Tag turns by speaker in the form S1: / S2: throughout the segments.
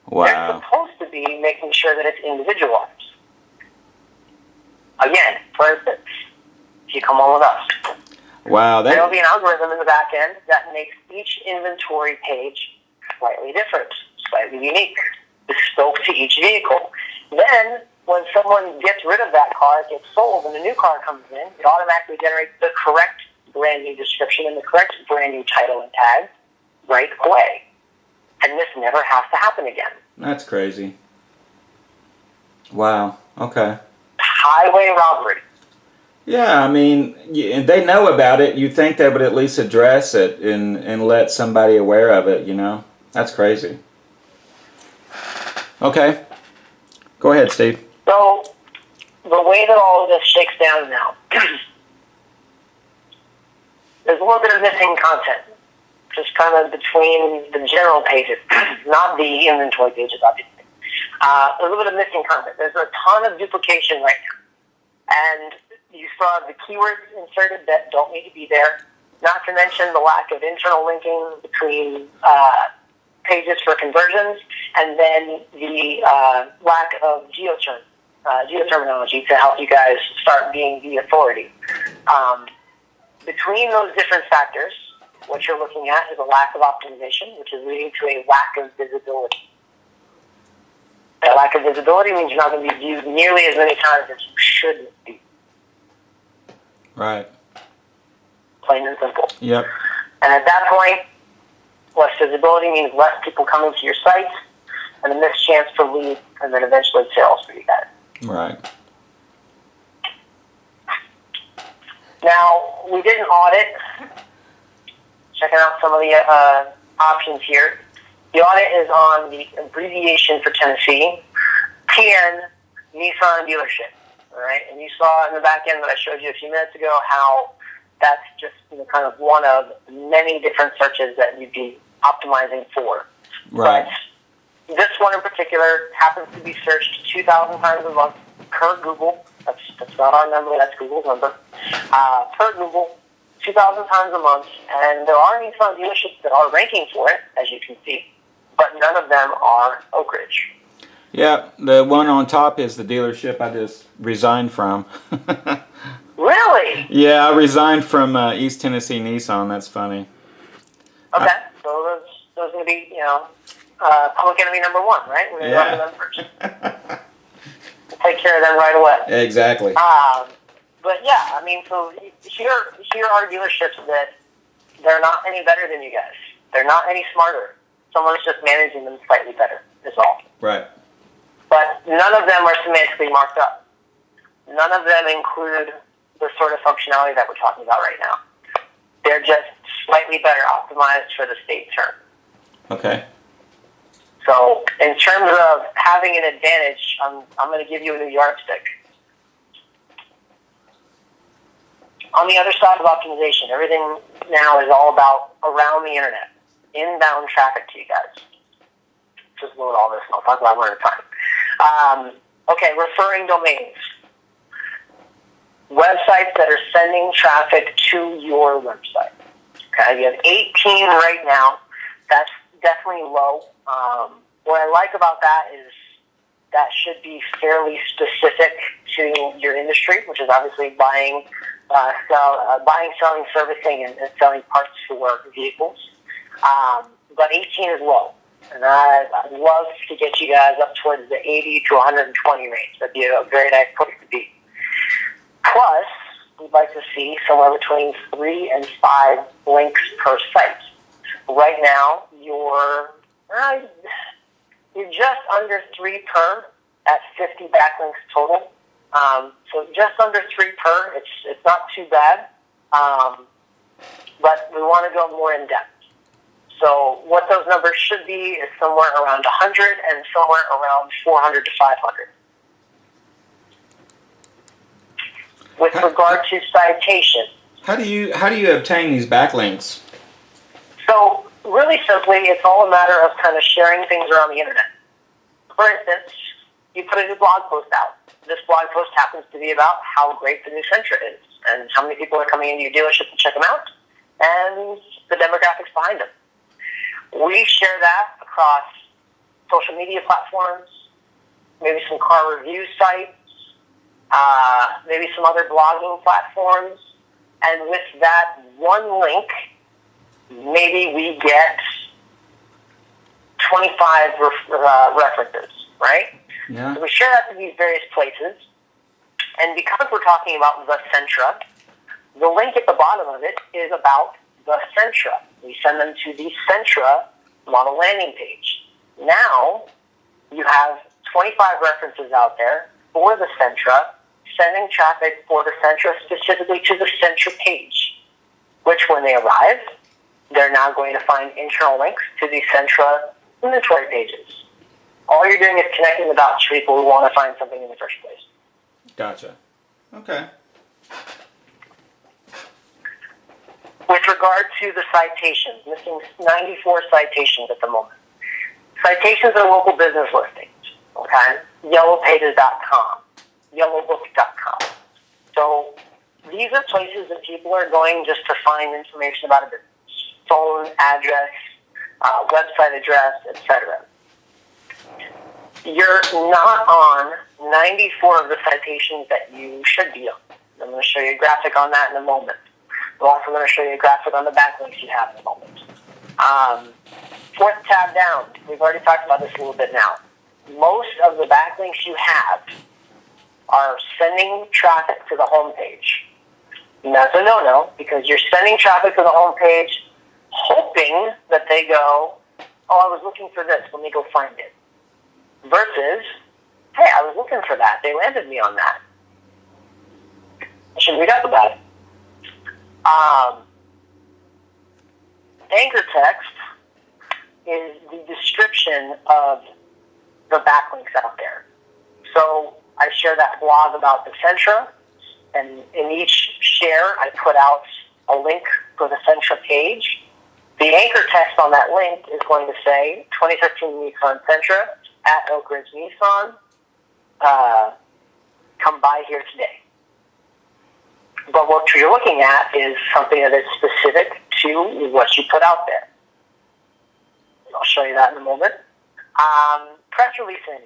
S1: They're
S2: Wow.
S1: supposed to be making sure that it's individualized. Again, for instance, if you come on with us,
S2: Wow.
S1: there will be an algorithm in the back end that makes each inventory page slightly different, slightly unique, bespoke to each vehicle. Then, when someone gets rid of that car, it gets sold, and a new car comes in, it automatically generates the correct brand new description and the correct brand new title and tag right away. And this never has to happen again.
S2: That's crazy. Wow. Okay.
S1: Highway robbery.
S2: Yeah, I mean, and they know about it. You'd think they would at least address it and let somebody aware of it, you know? That's crazy. Okay. Go ahead, Steve.
S1: So, the way that all of this shakes down now, there's a little bit of missing content, just kind of between the general pages, not the inventory pages, obviously. A little bit of missing content. There's a ton of duplication right now. And you saw the keywords inserted that don't need to be there, not to mention the lack of internal linking between pages for conversions, and then the lack of geoterminology to help you guys start being the authority. Between those different factors, what you're looking at is a lack of optimization, which is leading to a lack of visibility. That lack of visibility means you're not going to be viewed nearly as many times as you should be.
S2: Right.
S1: Plain and simple.
S2: Yep.
S1: And at that point, less visibility means less people coming to your site, and a missed chance for lead, and then eventually sales for you guys.
S2: Right.
S1: Now, we did an audit, checking out some of the options here. The audit is on the abbreviation for Tennessee, TN Nissan dealership. All right, and you saw in the back end that I showed you a few minutes ago how that's just kind of one of many different searches that you'd be optimizing for.
S2: Right.
S1: But this one in particular happens to be searched 2,000 times a month per Google. That's not our number, that's Google's number. Per Google, 2,000 times a month, and there are Nissan dealerships that are ranking for it, as you can see, but none of them are Oak Ridge.
S2: Yeah, the one on top is the dealership I just resigned from.
S1: Really?
S2: Yeah, I resigned from East Tennessee Nissan. That's funny.
S1: Okay, so those are going to be, public enemy number one, right? We're going to run to them first. We'll take care of them right away.
S2: Exactly.
S1: But yeah, I mean, so here are dealerships that they're not any better than you guys. They're not any smarter. Someone's just managing them slightly better, is all.
S2: Right.
S1: But none of them are semantically marked up. None of them include the sort of functionality that we're talking about right now. They're just slightly better optimized for the state term.
S2: Okay.
S1: So in terms of having an advantage, I'm going to give you a new yardstick. On the other side of optimization, everything now is all about around the internet, inbound traffic to you guys. Just load all this, and I'll talk about it one at a time. Okay, referring domains. Websites that are sending traffic to your website. Okay, you have 18 right now. That's definitely low. What I like about that is that should be fairly specific to your industry, which is obviously buying, selling, servicing, and selling parts for vehicles. But 18 is low. And I'd love to get you guys up towards the 80 to 120 range. That'd be a very nice place to be. Plus, we'd like to see somewhere between 3 and 5 links per site. Right now, you're just under 3 per at 50 backlinks total. So just under 3 per. It's not too bad. But we want to go more in depth. So what those numbers should be is somewhere around 100 and somewhere around 400 to 500. With regard to citation.
S2: How do you obtain these backlinks?
S1: So really simply, it's all a matter of kind of sharing things around the internet. For instance, you put a new blog post out. This blog post happens to be about how great the new Sentra is and how many people are coming into your dealership to check them out and the demographics behind them. We share that across social social media platforms, maybe some car review sites, maybe some other blogging platforms. And with that one link, maybe we get 25 references, right?
S2: Yeah.
S1: So we share that to these various places. And because we're talking about the Sentra, the link at the bottom of it is about the Sentra. We send them to the Sentra model landing page. Now, you have 25 references out there for the Sentra, sending traffic for the Sentra specifically to the Sentra page, which when they arrive, they're now going to find internal links to the Sentra inventory pages. All you're doing is connecting the dots for people who want to find something in the first place.
S2: Gotcha. Okay.
S1: With regard to the citations, missing 94 citations at the moment. Citations are local business listings, okay? Yellowpages.com, yellowbook.com. So these are places that people are going just to find information about a business. Phone, address, website address, etc. You're not on 94 of the citations that you should be on. I'm going to show you a graphic on that in a moment. I'm also going to show you a graphic on the backlinks you have in a moment. Fourth tab down. We've already talked about this a little bit now. Most of the backlinks you have are sending traffic to the home page. And that's a no-no, because you're sending traffic to the home page hoping that they go, oh, I was looking for this, let me go find it. Versus, hey, I was looking for that, they landed me on that. I should read up about it. Anchor text is the description of the backlinks out there. So I share that blog about the Sentra, and in each share I put out a link for the Sentra page. The anchor text on that link is going to say 2013 Nissan Sentra at Oak Ridge Nissan. Come by here today. But what you're looking at is something that is specific to what you put out there. I'll show you that in a moment. Press releasing.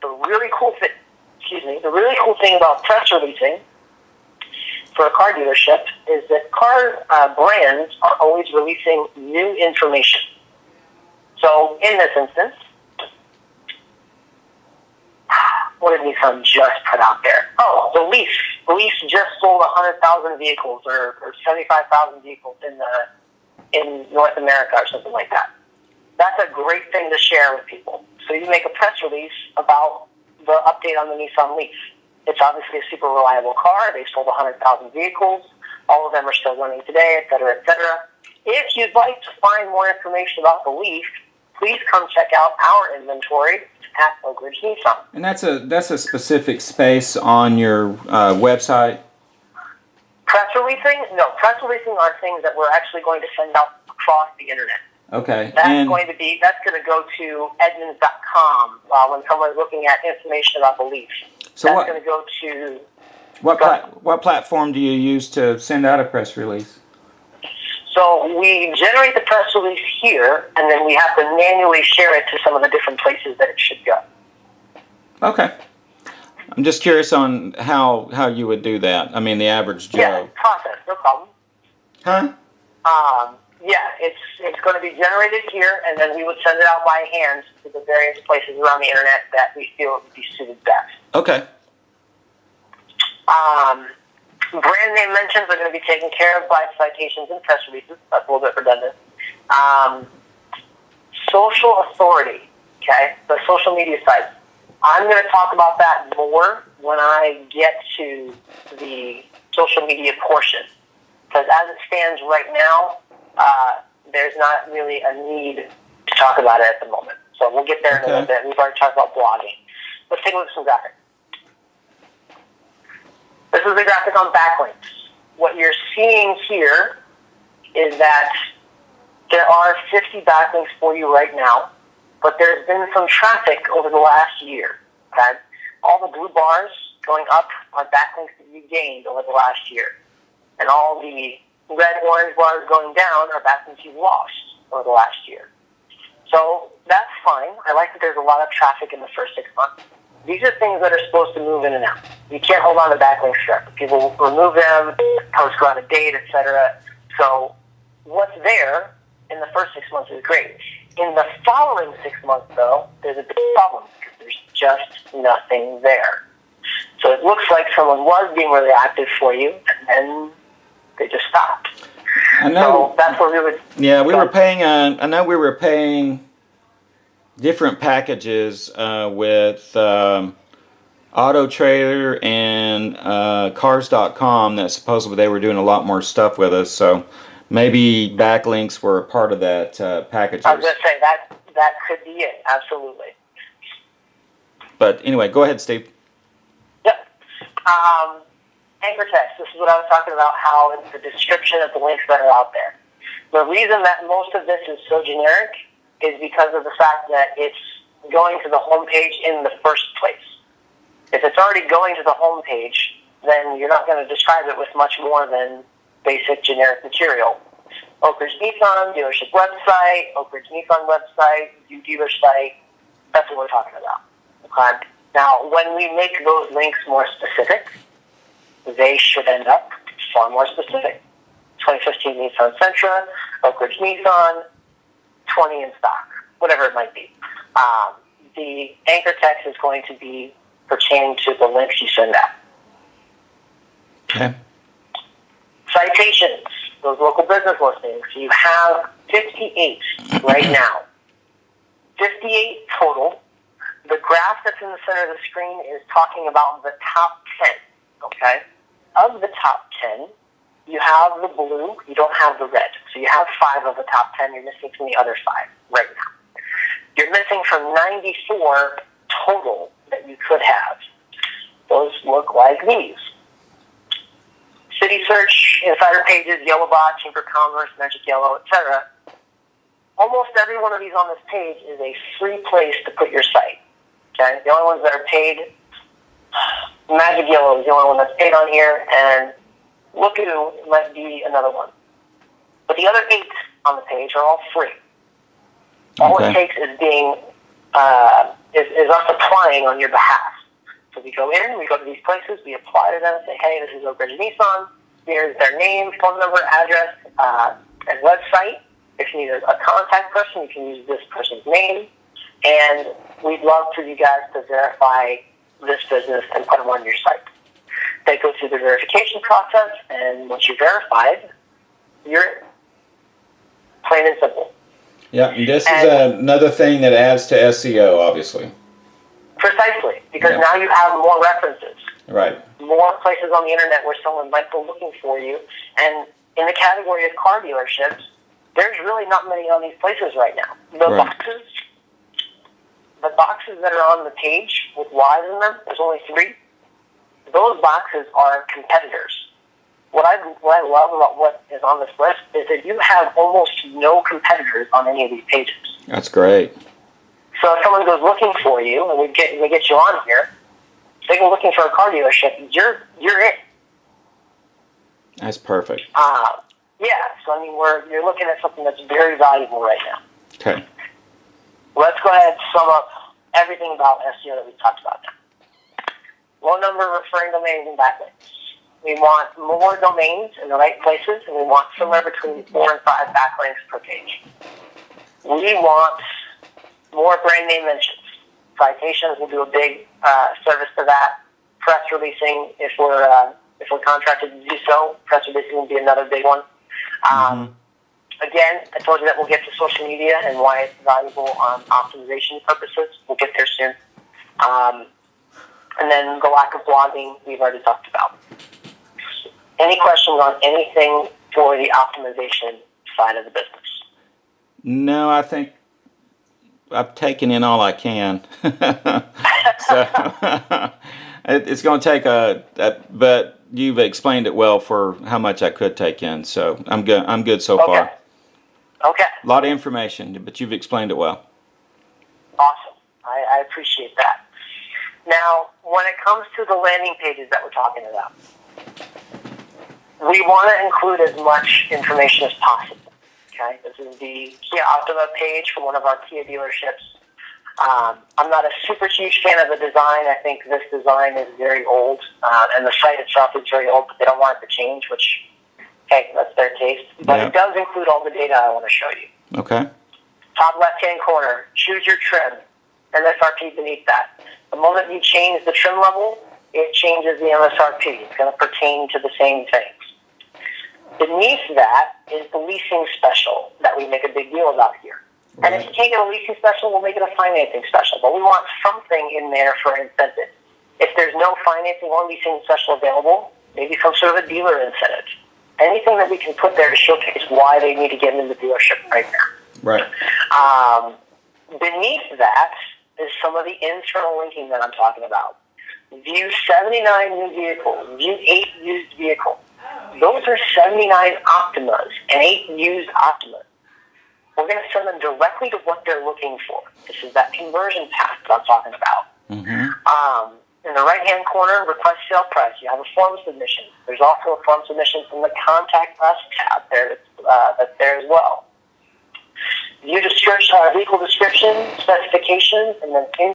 S1: The really cool thing about press releasing for a car dealership is that car brands are always releasing new information. So in this instance, what did Nissan just put out there? Oh, the Leaf. The Leaf just sold 100,000 vehicles or 75,000 vehicles in North America or something like that. That's a great thing to share with people. So you make a press release about the update on the Nissan Leaf. It's obviously a super reliable car. They sold 100,000 vehicles. All of them are still running today, et cetera, et cetera. If you'd like to find more information about the Leaf, please come check out our inventory at Oak Ridge Nissan.
S2: And that's a specific space on your website?
S1: Press releasing? No, press releasing are things that we're actually going to send out across the internet.
S2: Okay.
S1: That's going to go to Edmunds.com when someone's looking at information about the Leaf.
S2: So
S1: that's going to go to...
S2: What platform do you use to send out a press release?
S1: So we generate the press release here, and then we have to manually share it to some of the different places that it should go.
S2: Okay. I'm just curious on how you would do that. I mean, the average Joe.
S1: Yeah, process, no problem.
S2: Huh?
S1: Yeah, it's going to be generated here, and then we would send it out by hand to the various places around the internet that we feel would be suited best.
S2: Okay.
S1: Brand name mentions are going to be taken care of by citations and press releases. That's a little bit redundant. Social authority, okay, the social media sites. I'm going to talk about that more when I get to the social media portion. Because as it stands right now, there's not really a need to talk about it at the moment. So we'll get there in a little bit. We've already talked about blogging. Let's take a look at some graphics. This is the graphic on backlinks. What you're seeing here is that there are 50 backlinks for you right now, but there's been some traffic over the last year. Okay? All the blue bars going up are backlinks that you gained over the last year. And all the red, orange bars going down are backlinks you've lost over the last year. So that's fine. I like that there's a lot of traffic in the first 6 months. These are things that are supposed to move in and out. You can't hold on to backlinks forever. People remove them, posts go out of date, etc. So what's there in the first 6 months is great. In the following 6 months, though, there's a big problem because there's just nothing there. So it looks like someone was being really active for you, and then they just stopped.
S2: I know.
S1: So that's where we would.
S2: Yeah, we were paying. I know we were paying different packages with Auto Trader and Cars.com that supposedly they were doing a lot more stuff with us. So maybe backlinks were a part of that package.
S1: I was going to say that could be it. Absolutely.
S2: But anyway, go ahead, Steve.
S1: Yep. Anchor text. This is what I was talking about. How it's the description of the links that are out there. The reason that most of this is so generic is because of the fact that it's going to the homepage in the first place. If it's already going to the homepage, then you're not going to describe it with much more than basic generic material. Oak Ridge Nissan dealership website, Oak Ridge Nissan website, view dealer site. That's what we're talking about. Okay. Now, when we make those links more specific, they should end up far more specific. 2015 Nissan Sentra, Oak Ridge Nissan, 20 in stock, whatever it might be. The anchor text is going to be pertaining to the links you send out.
S2: Okay.
S1: Citations, those local business listings. You have 58 right now. 58 total. The graph that's in the center of the screen is talking about the top 10, okay? Of the top 10, you have the blue, you don't have the red. So you have 5 of the top 10, you're missing from the other 5 right now. You're missing from 94 total that you could have. Those look like these. City Search, Insider Pages, Yellowbot, Chamber of Commerce, Magic Yellow, etc. Almost every one of these on this page is a free place to put your site. Okay? The only ones that are paid, Magic Yellow is the only one that's paid on here, and Lookoo might be another one. But the other 8 on the page are all free. All it takes is being is us applying on your behalf. So we go in, we go to these places, we apply to them, say, hey, this is Oak Ridge Nissan. Here's their name, phone number, address, and website. If you need a contact person, you can use this person's name. And we'd love for you guys to verify this business and put them on your site. They go through the verification process, and once you're verified, you're plain and simple.
S2: Yeah, and this is another thing that adds to SEO, obviously.
S1: Precisely, because now you have more references.
S2: Right.
S1: More places on the internet where someone might go looking for you. And in the category of car dealerships, there's really not many on these places right now. The boxes that are on the page with Y's in them, there's only 3. Those boxes are competitors. What I love about what is on this list is that you have almost no competitors on any of these pages.
S2: That's great.
S1: So if someone goes looking for you, and we get you on here, if they go looking for a car dealership, you're it.
S2: That's perfect.
S1: Yeah. So I mean, you're looking at something that's very valuable right now.
S2: Okay.
S1: Let's go ahead and sum up everything about SEO that we've talked about now. Low number of referring domains and backlinks. We want more domains in the right places, and we want somewhere between 4 and 5 backlinks per page. We want more brand name mentions. Citations will do a big service to that. Press releasing, if we're contracted to do so, press releasing will be another big one. Again, I told you that we'll get to social media and why it's valuable on optimization purposes. We'll get there soon. And then the lack of blogging, we've already talked about. Any questions on anything for the optimization side of the business?
S2: No, I think I've taken in all I can. So it's going to take but you've explained it well for how much I could take in. So I'm good so far.
S1: Okay.
S2: A lot of information, but you've explained it well.
S1: Awesome. I appreciate that. Now, when it comes to the landing pages that we're talking about, we want to include as much information as possible. Okay, this is the Kia Optima page from one of our Kia dealerships. I'm not a super huge fan of the design. I think this design is very old, and the site itself is very old, but they don't want it to change, which, hey, that's their taste. But it does include all the data I want to show you.
S2: Okay.
S1: Top left-hand corner, choose your trim, MSRP beneath that. The moment you change the trim level, it changes the MSRP. It's going to pertain to the same things. Beneath that is the leasing special that we make a big deal about here. And if you can't get a leasing special, we'll make it a financing special. But we want something in there for incentive. If there's no financing or leasing special available, maybe some sort of a dealer incentive. Anything that we can put there to showcase why they need to get into the dealership right now.
S2: Right.
S1: Beneath that is some of the internal linking that I'm talking about. View 79 new vehicles, view 8 used vehicles. Those are 79 Optimas and 8 used Optimas. We're going to send them directly to what they're looking for. This is that conversion path that I'm talking about.
S2: Mm-hmm.
S1: In the right-hand corner, request sale price. You have a form submission. There's also a form submission from the Contact Us tab there that's there as well. View vehicle description, specifications, and then